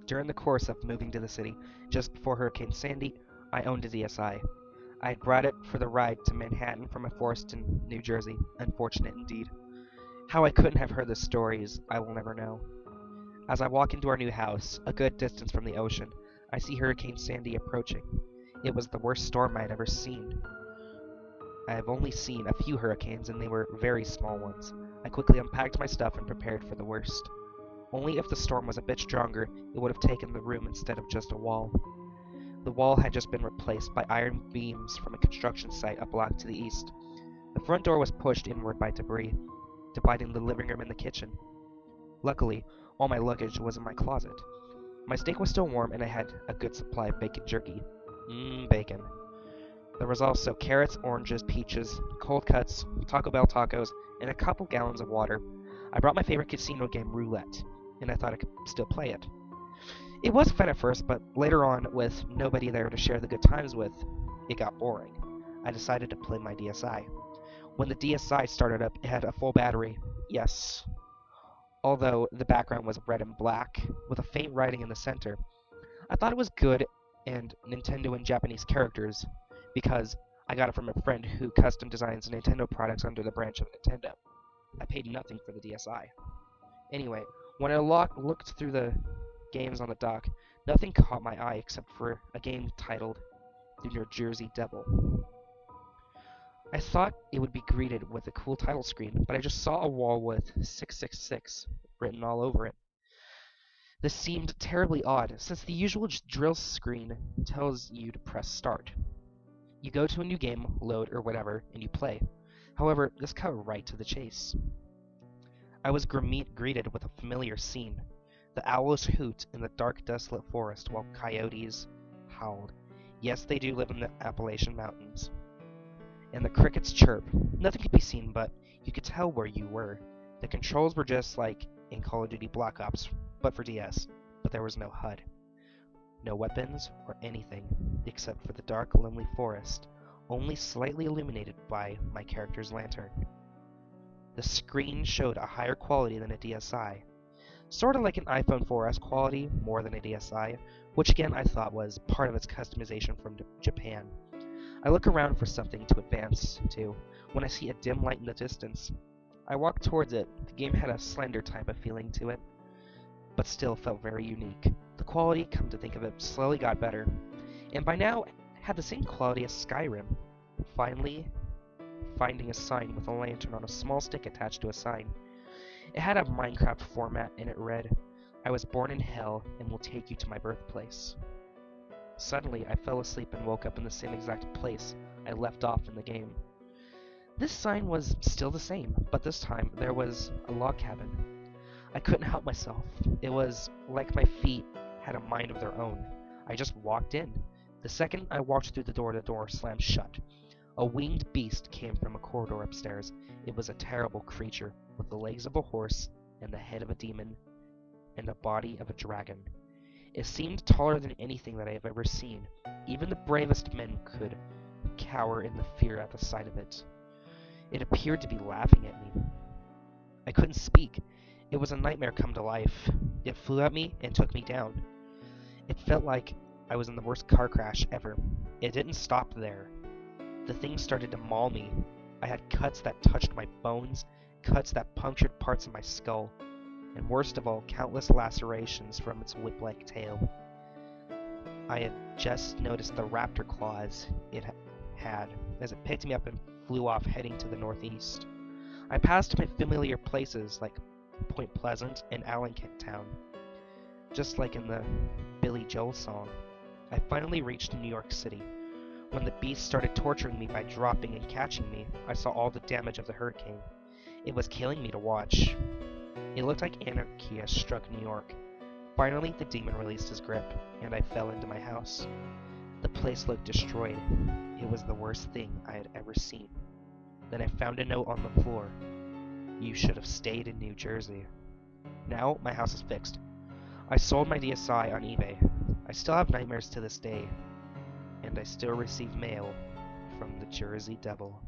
During the course of moving to the city, just before Hurricane Sandy, I owned a DSI. I had brought it for the ride to Manhattan from a forest in New Jersey. Unfortunate indeed. How I couldn't have heard the stories, I will never know. As I walk into our new house, a good distance from the ocean, I see Hurricane Sandy approaching. It was the worst storm I had ever seen. I have only seen a few hurricanes, and they were very small ones. I quickly unpacked my stuff and prepared for the worst. Only if the storm was a bit stronger, it would have taken the room instead of just a wall. The wall had just been replaced by iron beams from a construction site a block to the east. The front door was pushed inward by debris, dividing the living room and the kitchen. Luckily, all my luggage was in my closet. My steak was still warm, and I had a good supply of bacon jerky. Bacon. There was also carrots, oranges, peaches, cold cuts, Taco Bell tacos, and a couple gallons of water. I brought my favorite casino game, roulette, and I thought I could still play it. It was fun at first, but later on, with nobody there to share the good times with, it got boring. I decided to play my DSI. When the DSI started up, it had a full battery. Yes. Although the background was red and black, with a faint writing in the center. I thought it was good, and Nintendo and Japanese characters, because I got it from a friend who custom designs Nintendo products under the branch of Nintendo. I paid nothing for the DSI. Anyway, when I looked through the games on the dock, nothing caught my eye except for a game titled The New Jersey Devil. I thought it would be greeted with a cool title screen, but I just saw a wall with 666 written all over it. This seemed terribly odd, since the usual drill screen tells you to press start. You go to a new game, load, or whatever, and you play. However, this cut right to the chase. I was greeted with a familiar scene. The owls hoot in the dark, desolate forest while coyotes howled. Yes, they do live in the Appalachian Mountains. And the crickets chirp. Nothing could be seen, but you could tell where you were. The controls were just like in Call of Duty Black Ops, but for DS. But there was no HUD. No weapons or anything, except for the dark, lonely forest, only slightly illuminated by my character's lantern. The screen showed a higher quality than a DSI. Sort of like an iPhone 4S quality, more than a DSI, which again I thought was part of its customization from Japan. I look around for something to advance to, when I see a dim light in the distance. I walk towards it. The game had a slender type of feeling to it, but still felt very unique. The quality, come to think of it, slowly got better, and by now had the same quality as Skyrim. Finally, finding a sign with a lantern on a small stick attached to a sign. It had a Minecraft format, and it read, "I was born in hell and will take you to my birthplace." Suddenly, I fell asleep and woke up in the same exact place I left off in the game. This sign was still the same, but this time there was a log cabin. I couldn't help myself. It was like my feet had a mind of their own. I just walked in. The second I walked through the door slammed shut. A winged beast came from a corridor upstairs. It was a terrible creature, with the legs of a horse, and the head of a demon, and the body of a dragon. It seemed taller than anything that I have ever seen. Even the bravest men could cower in the fear at the sight of it. It appeared to be laughing at me. I couldn't speak. It was a nightmare come to life. It flew at me and took me down. It felt like I was in the worst car crash ever. It didn't stop there. The thing started to maul me. I had cuts that touched my bones, cuts that punctured parts of my skull, and worst of all, countless lacerations from its whip-like tail. I had just noticed the raptor claws it had as it picked me up and flew off, heading to the northeast. I passed my familiar places like Point Pleasant and Allentown, just like in the Billy Joel song. I finally reached New York City. When the beast started torturing me by dropping and catching me, I saw all the damage of the hurricane. It was killing me to watch. It looked like anarchy had struck New York. Finally, the demon released his grip, and I fell into my house. The place looked destroyed. It was the worst thing I had ever seen. Then I found a note on the floor. "You should have stayed in New Jersey." Now, my house is fixed. I sold my DSI on eBay. I still have nightmares to this day, and I still receive mail from the Jersey Devil.